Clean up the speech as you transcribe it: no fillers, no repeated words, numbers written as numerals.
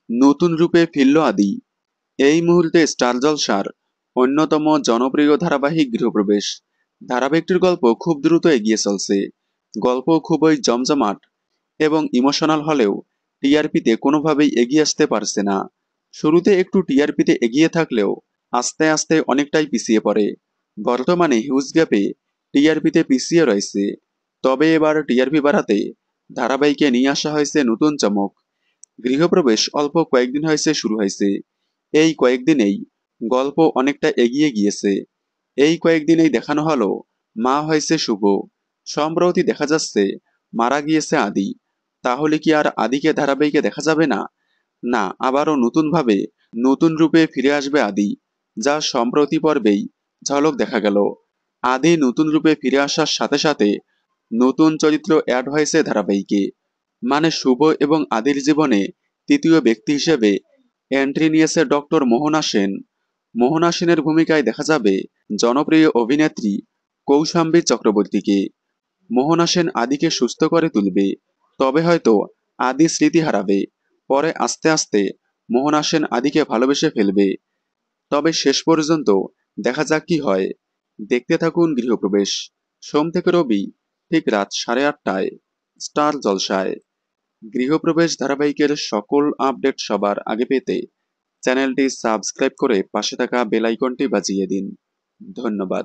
নতুন রূপে ফিরল আদি। এই মুহূর্তে স্টার জলসার অন্যতম জনপ্রিয় ধারাবাহিক গৃহপ্রবেশ ধারাবাহিকটির গল্প খুব দ্রুত এগিয়ে চলছে। গল্প খুবই জমজমাট এবং ইমোশনাল হলেও টিআরপিতে কোনোভাবেই এগিয়ে আসতে পারছে না। শুরুতে একটু টিআরপিতে এগিয়ে থাকলেও আস্তে আস্তে অনেকটাই পিছিয়ে পড়ে। বর্তমানে হিউজ গ্যাপে টিআরপিতে পিছিয়ে রয়েছে। তবে এবার টিআরপি বাড়াতে ধারাবাহিকে নিয়ে আসা হয়েছে নতুন চমক। গৃহপ্রবেশ অল্প কয়েকদিন হয়েছে শুরু হয়েছে। এই কয়েকদিনেই গল্প অনেকটা এগিয়ে গিয়েছে। এই কয়েকদিনেই দেখানো হলো মা হয়েছে শুভ। সম্প্রতি দেখা যাচ্ছে মারা গিয়েছে আদি। তাহলে কি আর আদিকে ধারাবাহিকে দেখা যাবে না? না, আবারও নতুনভাবে নতুন রূপে ফিরে আসবে আদি, যা সম্প্রতি পর্বেই ঝলক দেখা গেল। আদি নতুন রূপে ফিরে আসার সাথে সাথে নতুন চরিত্র অ্যাড হয়েছে ধারাবাহিকে। মানে শুভ এবং আদির জীবনে তৃতীয় ব্যক্তি হিসেবে এন্ট্রি নিয়েছে ডক্টর মোহনা সেন। মোহনা সেনের ভূমিকায় দেখা যাবে জনপ্রিয় অভিনেত্রী কৌশাম্বী চক্রবর্তীকে। মোহনা সেন আদিকে সুস্থ করে তুলবে, তবে হয়তো আদি স্মৃতি হারাবে। পরে আস্তে আস্তে মোহনা সেন আদিকে ভালোবেসে ফেলবে। তবে শেষ পর্যন্ত দেখা যাক কি হয়। দেখতে থাকুন গৃহপ্রবেশ, সোম থেকে রবি ঠিক রাত 8:30টায় স্টার জলসায়। গৃহপ্রবেশ ধারাবাহিকের সকল আপডেট সবার আগে পেতে চ্যানেলটি সাবস্ক্রাইব করে পাশে থাকা বেল আইকনটি বাজিয়ে দিন। ধন্যবাদ।